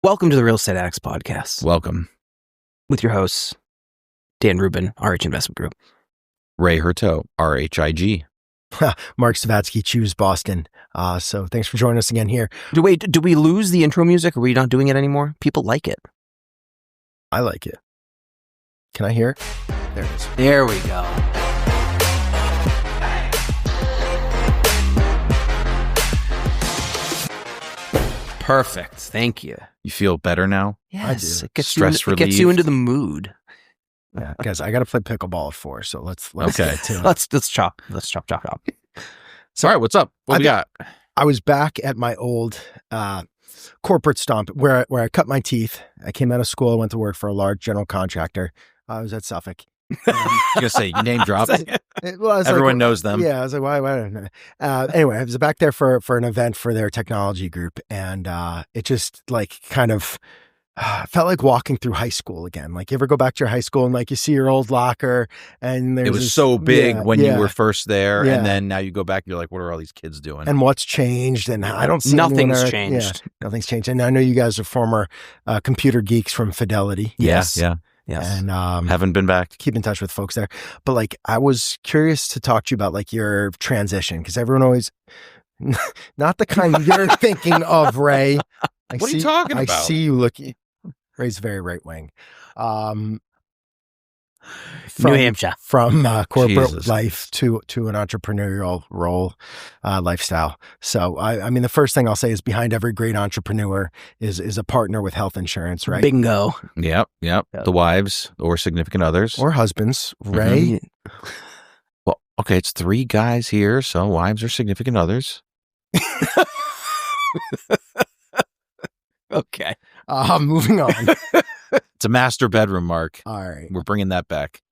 Welcome to the Real Estate Addicts Podcast Welcome. with your hosts, Dan Rubin, RH Investment Group. Ray Hurto, RHIG. Mark Savatsky, Choose Boston. So thanks for joining us again here. Do we lose the intro music? Are we not doing it anymore? People like it. I like it. Can I hear it? There it is. There we go. Perfect. Thank you. You feel better now? Yes. do. It gets Stress you, it gets you into the mood. Yeah, guys, I got to play pickleball at 4, so let's Okay. get to it. Let's chop. Chop. So, all right, what's up? What we got? I was back at my old corporate stomp where I cut my teeth. I came out of school. I went to work for a large general contractor. I was at Suffolk. You're going to say you name dropped? Everyone knows them. Yeah, I was like, why? Anyway, I was back there for an event for their technology group, and it just like kind of felt like walking through high school again. Like, you ever go back to your high school and like you see your old locker, and It was so big when you were first there, and then now you go back, you're like, what are all these kids doing? and what's changed, and I don't see Nothing's anyone changed. Yeah, nothing's changed. And I know you guys are former computer geeks from Fidelity. Yes. Yeah. Yes. And Haven't been back. keep in touch with folks there. But like, I was curious to talk to you about like your transition, because everyone always, not the kind you're thinking of, Ray. What are you talking I about? see you looking. Ray's very right wing. New Hampshire. From corporate Jesus. life to an entrepreneurial role, lifestyle. So I mean, the first thing I'll say is behind every great entrepreneur is a partner with health insurance, right? Bingo. Yep. Yep. The wives or significant others. Or husbands. Ray, Well, okay, it's 3 guys here, so wives or significant others. Okay. moving on. It's a master bedroom, Mark. All right. We're bringing that back.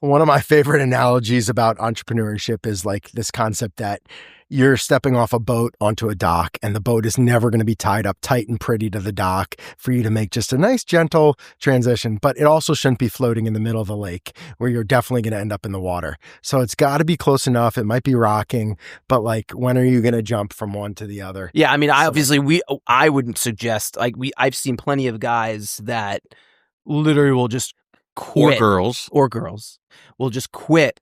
One of my favorite analogies about entrepreneurship is like this concept that you're stepping off a boat onto a dock, and the boat is never going to be tied up tight and pretty to the dock for you to make just a nice, gentle transition. But it also shouldn't be floating in the middle of the lake where you're definitely going to end up in the water. So it's got to be close enough. It might be rocking, but like, when are you going to jump from one to the other? Yeah, I mean, I wouldn't suggest, like, I've seen plenty of guys that literally will just quit, Or girls. will just quit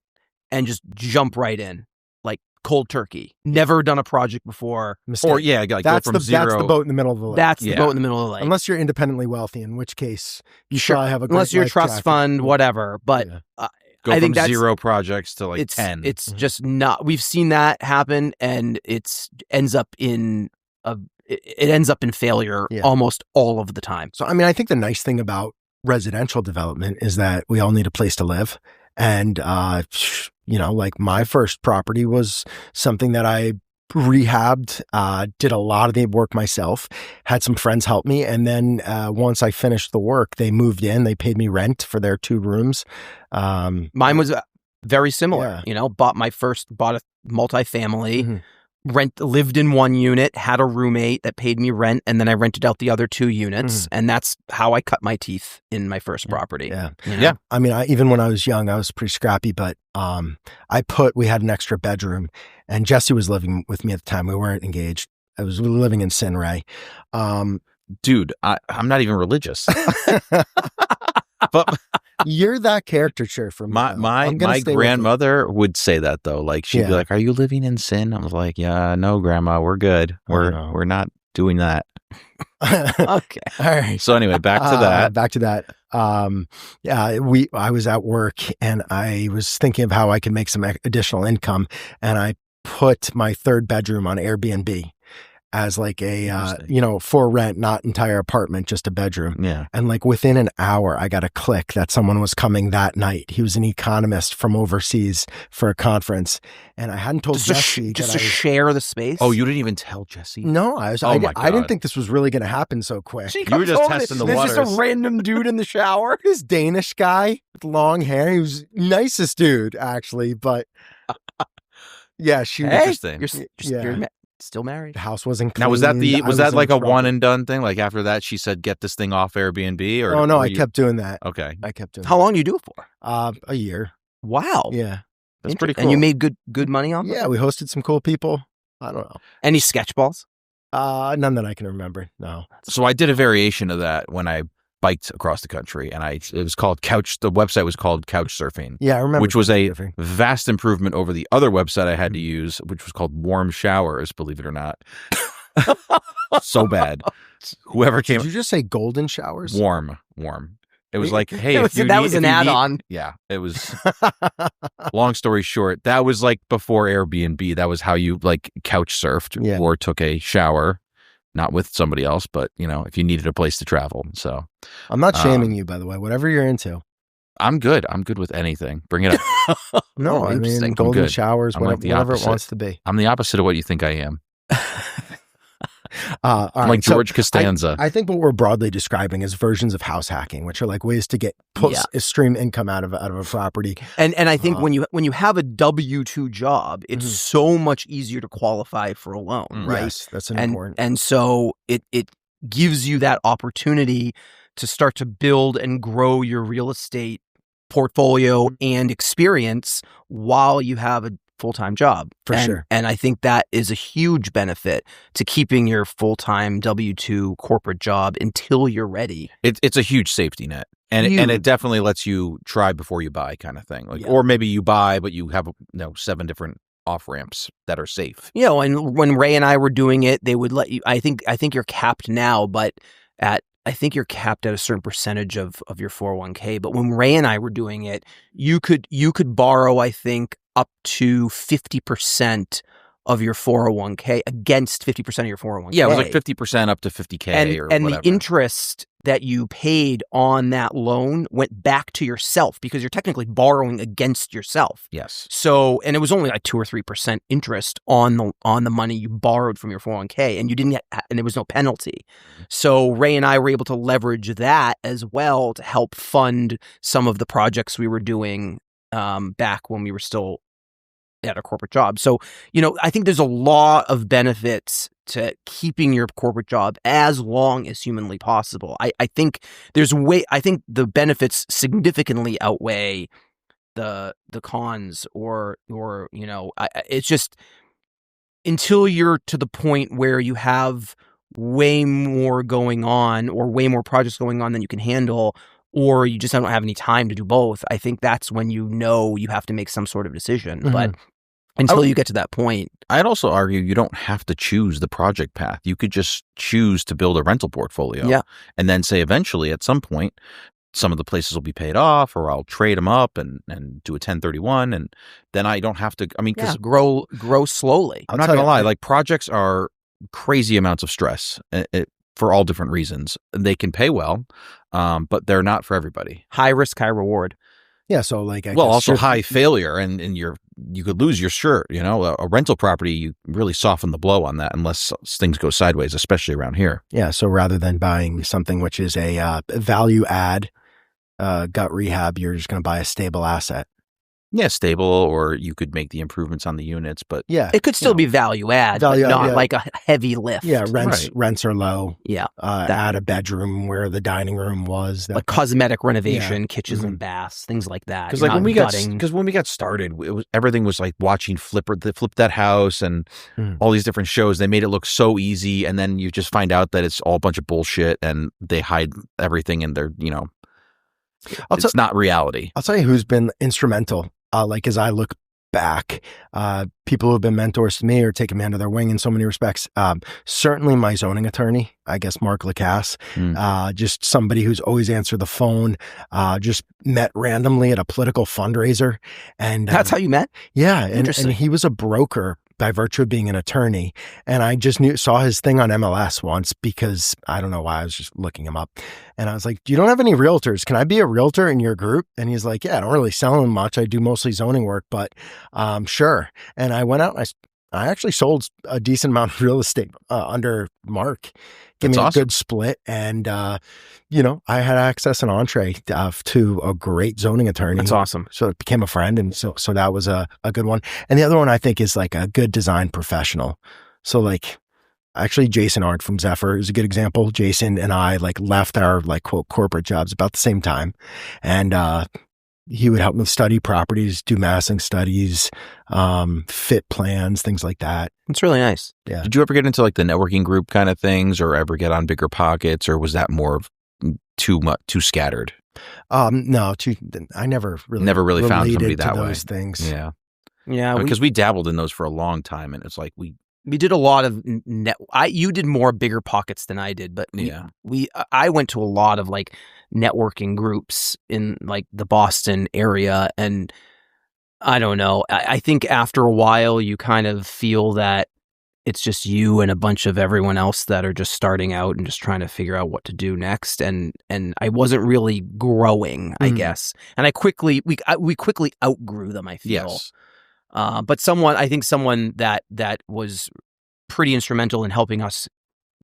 and just jump right in, like cold turkey. Never done a project before. Mistake. Or, yeah, like that's go from zero. That's the boat in the middle of the lake. That's the Yeah. boat in the middle of the lake. Unless you're independently wealthy, in which case you Sure. probably have a great Unless you're a life trust jacket. fund, whatever. But Yeah. Go I from think that's 0 projects to like it's 10. it's just not. We've seen that happen, and it ends up in failure Yeah. almost all of the time. So, I mean, I think the nice thing about residential development is that we all need a place to live. And, like my first property was something that I rehabbed, did a lot of the work myself, had some friends help me. And then once I finished the work, they moved in, they paid me rent for their 2 rooms. Mine was very similar. Yeah. Bought a multifamily. Mhm. Lived in 1 unit, had a roommate that paid me rent, and then I rented out the other 2 units, and that's how I cut my teeth in my first property. Yeah. Yeah. I mean, even when I was young, I was pretty scrappy, but we had an extra bedroom, and Jesse was living with me at the time. We weren't engaged. We were living in Sin Ray. Dude, I'm not even religious. But You're that caricature for me. my though. I'm gonna my stay with grandmother would say that though. Like, she'd be Yeah. like, "Are you living in sin?" I was like, "Yeah, no, Grandma, we're good. no. We're not doing that." it. Okay. All right. So anyway, back to that. Back to that. I was at work, and I was thinking of how I could make some additional income, and I put my 3rd bedroom on Airbnb as like a Interesting. for rent, not entire apartment, just a bedroom. Yeah. And like within an hour, I got a click that someone was coming that night. He was an economist from overseas for a conference, and I hadn't told Jesse Just that to I was- share the space. Oh, you didn't even tell Jesse? No, Oh my I didn't God. think this was really going to happen so quick. She You were comes just over, testing the there's just waters. a random dude in the shower. This Danish guy with long hair, he was nicest dude actually, but yeah, she Hey, Interesting. you're still married. the house wasn't clean. Now, was that I was that in like a trouble. one and done thing? Like, after that, she said, "Get this thing off Airbnb," or Oh no, were I you- kept doing that. Okay, I kept doing How long do you do it for? a year. Wow. Yeah. that's pretty cool. And you made good money off it? Yeah, we hosted some cool people. I don't know. Any sketch balls? None that I can remember. No. So I did a variation of that when I biked across the country, and it was called the website was called Couch Surfing. Yeah, I remember. Which was a vast improvement over the other website I had to use, which was called Warm Showers, believe it or not. So bad. Whoever came. Did you just say golden showers? Warm. It was like, hey, that was an add-on. Yeah, it was. Long story short, that was like before Airbnb. That was how you like couch surfed or took a shower, not with somebody else, but if you needed a place to travel. So I'm not shaming you, by the way. Whatever you're into. I'm good. I'm good with anything. Bring it up. No, I mean golden showers, whatever it wants to be. I'm the opposite of what you think I am. I'm like George Costanza. I think what we're broadly describing is versions of house hacking, which are like ways to get stream income out of a property. And I think when you have a W-2 job, it's so much easier to qualify for a loan, right? Yes, that's important. And so it gives you that opportunity to start to build and grow your real estate portfolio and experience while you have a full-time job. For sure. And I think that is a huge benefit to keeping your full-time W-2 corporate job until you're ready. It's a huge safety net. And it definitely lets you try before you buy kind of thing. Or maybe you buy, but you have 7 different off-ramps that are safe. And when Ray and I were doing it, they would let you, I think you're capped now, but I think you're capped at a certain percentage of your 401k. But when Ray and I were doing it, you could borrow, I think, up to 50% of your 401k against 50% of your 401k. Yeah, it was like 50% up to 50k or and whatever. The interest that you paid on that loan went back to yourself because you're technically borrowing against yourself. Yes. So, and it was only like 2 or 3% interest on the money you borrowed from your 401k, and you didn't and there was no penalty. So Ray and I were able to leverage that as well to help fund some of the projects we were doing back when we were still at a corporate job. So, I think there's a lot of benefits to keeping your corporate job as long as humanly possible. I think the benefits significantly outweigh the cons or it's just until you're to the point where you have way more going on or way more projects going on than you can handle, or you just don't have any time to do both, I think that's when you have to make some sort of decision. Mm-hmm. But until you get to that point. I'd also argue you don't have to choose the project path. You could just choose to build a rental portfolio. Yeah. And then say eventually at some point, some of the places will be paid off, or I'll trade them up and do a 1031. And then I don't have to, because grow slowly. I'm not going to lie, like projects are crazy amounts of stress for all different reasons. They can pay well, but they're not for everybody. High risk, high reward. Yeah, so like also high failure, and you could lose your shirt. A rental property, you really soften the blow on that unless things go sideways, especially around here. Yeah, so rather than buying something which is a value add gut rehab, you're just going to buy a stable asset. Yeah, stable, or you could make the improvements on the units, but it could still be value add, but not like a heavy lift. Yeah, rents are low. Yeah, add a bedroom where the dining room was. Like cosmetic renovation, kitchens and baths, things like that. Because when we got started, everything was like watching Flip That House and all these different shows. They made it look so easy, and then you just find out that it's all a bunch of bullshit, and they hide everything in their it's not reality. I'll tell you who's been instrumental. As I look back, people who have been mentors to me or taken me under their wing in so many respects. Certainly my zoning attorney, I guess Mark Lacasse, just somebody who's always answered the phone, just met randomly at a political fundraiser. And that's how you met? Yeah. And he was a broker by virtue of being an attorney. And I just saw his thing on MLS once because I don't know why, I was just looking him up. And I was like, you don't have any realtors. Can I be a realtor in your group? And he's like, yeah, I don't really sell them much. I do mostly zoning work, but sure. And I went out and I actually sold a decent amount of real estate under Mark. Give me a good split. And, I had access and entree to a great zoning attorney. That's awesome. So it became a friend. And so that was a good one. And the other one I think is like a good design professional. So actually Jason Arndt from Zephyr is a good example. Jason and I left our quote corporate jobs about the same time. And, he would help me study properties, do massing studies, fit plans, things like that. It's really nice. Yeah. Did you ever get into like the networking group kind of things, or ever get on Bigger Pockets, or was that more of too scattered? No, I never really found somebody related that to way. those things. Yeah. Yeah, Because we dabbled in those for a long time, and it's like we did a lot of you did more Bigger Pockets than I did, but I went to a lot of like networking groups in like the Boston area, and I don't know. I think after a while you kind of feel that it's just you and a bunch of everyone else that are just starting out and just trying to figure out what to do next, and I wasn't really growing, I guess, and we quickly outgrew them, I feel. Yes. But I think someone that was pretty instrumental in helping us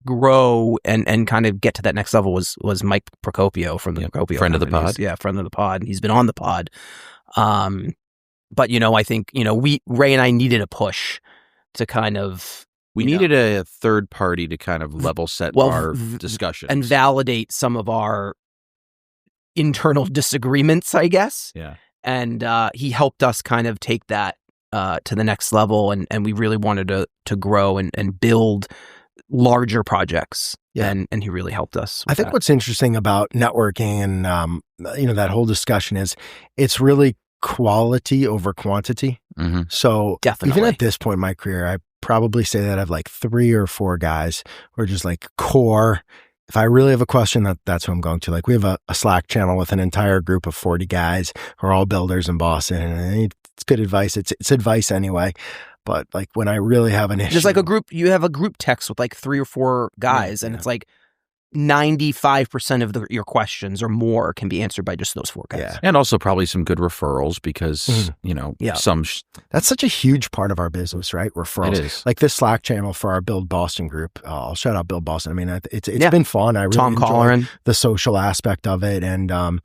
grow and kind of get to that next level was Mike Procopio from the Procopio friend of the pod. Yeah, friend of the pod. He's been on the pod. But I think Ray and I needed a push to kind of we needed a third party to kind of level set our discussions and validate some of our internal disagreements, I guess. Yeah. And he helped us kind of take that to the next level, and we really wanted to grow and build larger projects. Yeah. And he really helped us. I think what's interesting about networking and that whole discussion is it's really quality over quantity. Mm-hmm. So definitely, even at this point in my career, I probably say that I have like 3 or 4 guys who are just like core. If I really have a question, that's who I'm going to. Like we have a Slack channel with an entire group of 40 guys who are all builders in Boston, and it's good advice. It's advice anyway. But like when I really have an issue, there's like you have a group text with like 3 or 4 guys, and it's like 95% of your questions or more can be answered by just those 4 guys. Yeah. And also probably some good referrals because, that's such a huge part of our business, right? Referrals. It is. Like this Slack channel for our Build Boston group. I'll shout out Build Boston. I mean, it's been fun. I really enjoy the social aspect of it. And,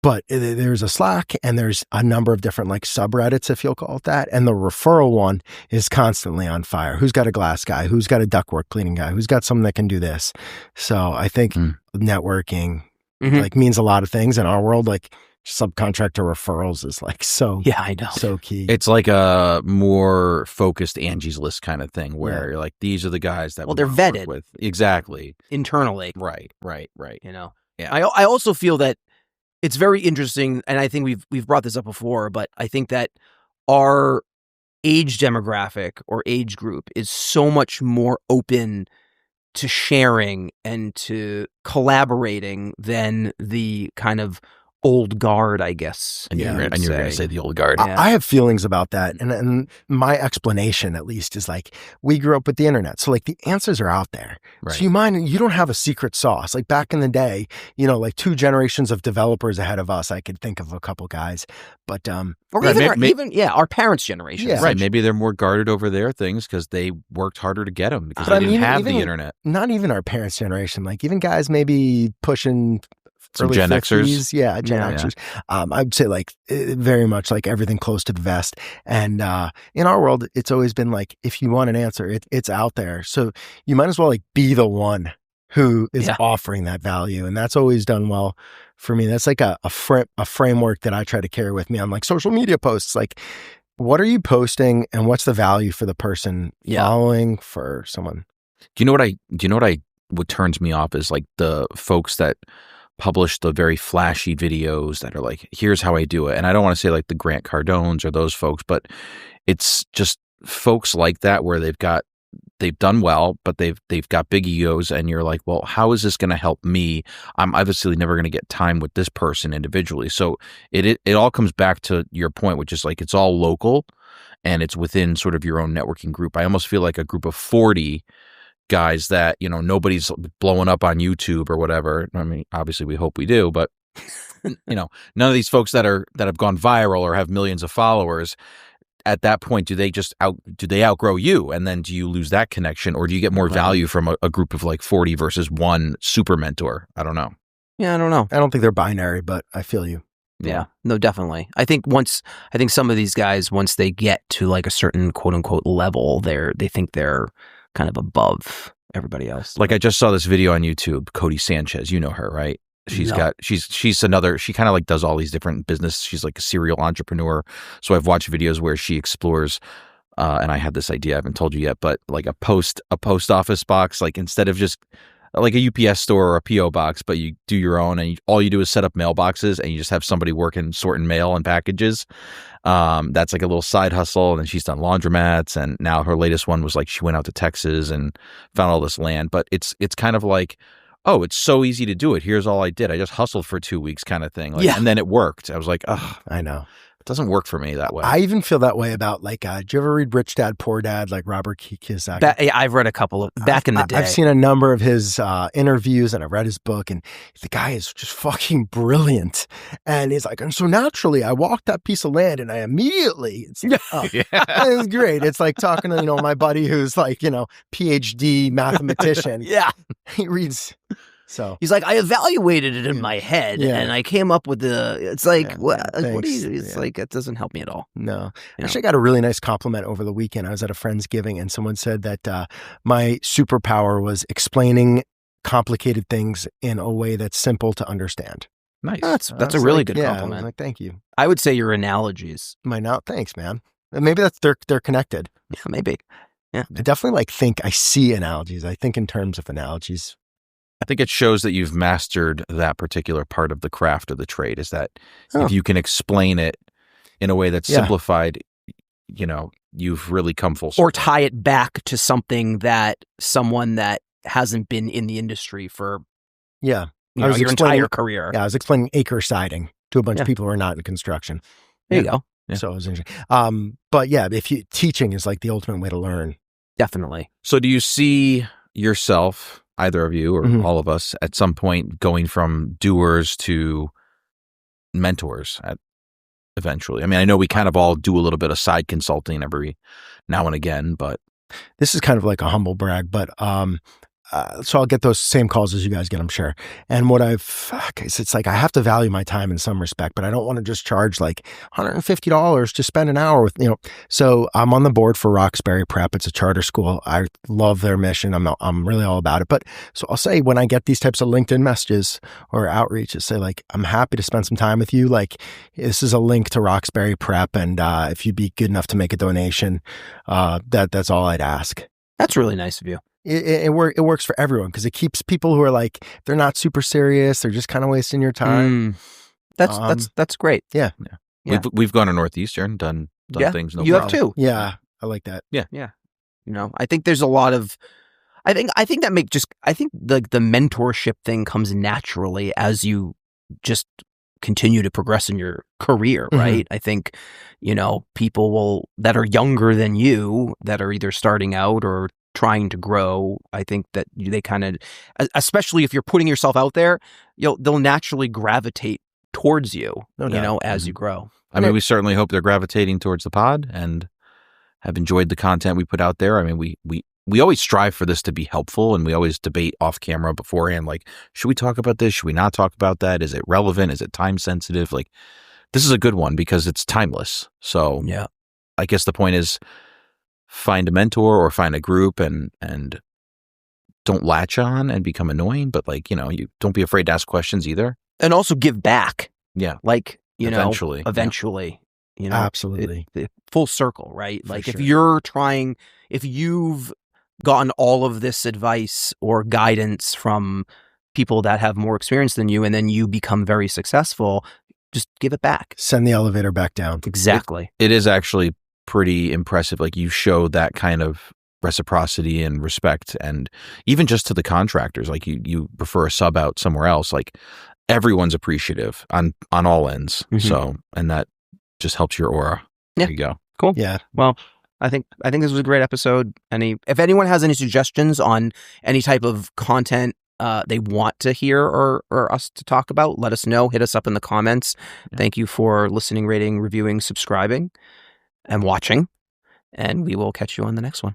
but there's a Slack and there's a number of different like subreddits, if you'll call it that. And the referral one is constantly on fire. Who's got a glass guy? Who's got a ductwork cleaning guy? Who's got someone that can do this? So I think networking like means a lot of things in our world. Like subcontractor referrals is like so key. It's like a more focused Angie's List kind of thing where you're like, these are the guys that they're vetted with. Exactly. Internally. Right. Yeah. I also feel that it's very interesting, and I think we've brought this up before, but I think that our age demographic or age group is so much more open to sharing and to collaborating than the kind of old guard, I guess. And you're going to say the old guard. I have feelings about that. And my explanation, at least, is like, we grew up with the internet. So like the answers are out there. Right. So you don't have a secret sauce. Like back in the day, like 2 generations of developers ahead of us, I could think of a couple guys, but, or even our parents' generation. Yeah. Right. Maybe they're more guarded over their things because they worked harder to get them because they didn't have the internet. Not even our parents' generation. Like even guys maybe pushing some early Gen 50s. Xers. Yeah, Gen Xers. I'd say like very much like everything close to the vest. And in our world, it's always been like, if you want an answer, it's out there. So you might as well like be the one who is offering that value. And that's always done well for me. That's like a framework that I try to carry with me on like social media posts. Like, what are you posting and what's the value for the person following, for someone? Do you know what turns me off is like the folks that publish the very flashy videos that are like, here's how I do it. And I don't want to say like the Grant Cardones or those folks, but it's just folks like that where they've done well, but they've got big egos, and you're like, well, how is this going to help me? I'm obviously never going to get time with this person individually. So it all comes back to your point, which is like, it's all local and it's within sort of your own networking group. I almost feel like a group of 40 guys that, nobody's blowing up on YouTube or whatever. I mean, obviously we hope we do, but none of these folks that have gone viral or have millions of followers, at that point, do they outgrow you? And then do you lose that connection, or do you get more value from a group of like 40 versus one super mentor? I don't know. Yeah, I don't know. I don't think they're binary, but I feel you. Yeah, no, definitely. I think some of these guys, once they get to like a certain quote unquote level, they think they're kind of above everybody else. Like I just saw this video on YouTube, Cody Sanchez, you know her, right? She's No. got she's another, she kind of like does all these different business. She's like a serial entrepreneur. So I've watched videos where she explores and I had this idea, I haven't told you yet, but like a post office box, like instead of just like a UPS store or a PO box, but you do your own, and all you do is set up mailboxes and you just have somebody working sorting mail and packages. That's like a little side hustle. And then she's done laundromats, and now her latest one was like she went out to Texas and found all this land. But it's kind of like, oh, it's so easy to do it. Here's all I did. I just hustled for 2 weeks kind of thing. Like, Yeah. And then it worked. I was like, oh, I know. it doesn't work for me that way. I even feel that way about like, did you ever read Rich Dad, Poor Dad, like Robert Kiyosaki? Yeah, I've read a couple of back in the day. I've seen a number of his interviews, and I've read his book, and the guy is just fucking brilliant. And he's like, and so naturally I walked that piece of land and I immediately, it's like, oh, it's great. It's like talking to, my buddy who's like, PhD mathematician. Yeah. He reads. So He's like, I evaluated it in my head, Yeah. and I came up with it's like, Yeah, what do thanks. you, it's Yeah. like, it doesn't help me at all. no, Yeah. actually I got a really nice compliment over the weekend. I was at a Friendsgiving, and someone said that my superpower was explaining complicated things in a way that's simple to understand. Nice. That's I a was really like, good yeah, I was compliment. like, thank you. I would say your analogies. Thanks, man. And maybe that's they're connected. Yeah, maybe. Yeah. I definitely I see analogies. I think in terms of analogies. I think it shows that you've mastered that particular part of the craft of the trade, is that Oh. if you can explain it in a way that's Yeah. simplified, you've really come full circle. Or tie it back to something that someone that hasn't been in the industry for Yeah. your I was explaining- entire career. Yeah, I was explaining acre siding to a bunch Yeah. of people who are not in construction. There you go. Yeah. So it was interesting. But yeah, teaching is like the ultimate way to learn. Definitely. So do you see yourself, either of you or Mhm. all of us, at some point going from doers to mentors eventually? I mean, I know we kind of all do a little bit of side consulting every now and again, but This is kind of like a humble brag, but so I'll get those same calls as you guys get, I'm sure. And what it's like I have to value my time in some respect, but I don't want to just charge like $150 to spend an hour with, So I'm on the board for Roxbury Prep. It's a charter school. I love their mission. I'm really all about it. But so I'll say when I get these types of LinkedIn messages or outreach, say like, I'm happy to spend some time with you. Like, this is a link to Roxbury Prep, and if you'd be good enough to make a donation, that's all I'd ask. That's really nice of you. It works for everyone because it keeps people who are like, they're not super serious, they're just kind of wasting your time. That's great. Yeah. Yeah. we've gone to Northeastern, done Yeah. things. No You have problem. too. Yeah, I like that. I think there's a lot of, I think the mentorship thing comes naturally as you just continue to progress in your career, Mhm. right? I think, people that are younger than you, that are either starting out or trying to grow, I think that they kind of, especially if you're putting yourself out there, they'll naturally gravitate towards you, No doubt. as you grow. I mean, we certainly hope they're gravitating towards the pod and have enjoyed the content we put out there. I mean, we always strive for this to be helpful, and we always debate off camera beforehand, like, should we talk about this? Should we not talk about that? Is it relevant? Is it time sensitive? Like, this is a good one because it's timeless. So Yeah. I guess the point is find a mentor or find a group and don't latch on and become annoying, but you don't be afraid to ask questions either. And also give back. Yeah. Like, Eventually. eventually, Absolutely. full circle, right? For Like sure. if you've gotten all of this advice or guidance from people that have more experience than you, and then you become very successful, just give it back. Send the elevator back down. Exactly. It is actually pretty impressive. Like, you show that kind of reciprocity and respect, and even just to the contractors, like you prefer a sub out somewhere else, like everyone's appreciative on all ends. Mhm. So, and that just helps your aura. Yeah. There you go. Cool. Yeah. Well, I think this was a great episode. If anyone has any suggestions on any type of content they want to hear or us to talk about, let us know. Hit us up in the comments. Yeah. Thank you for listening, rating, reviewing, subscribing, and watching. And we will catch you on the next one.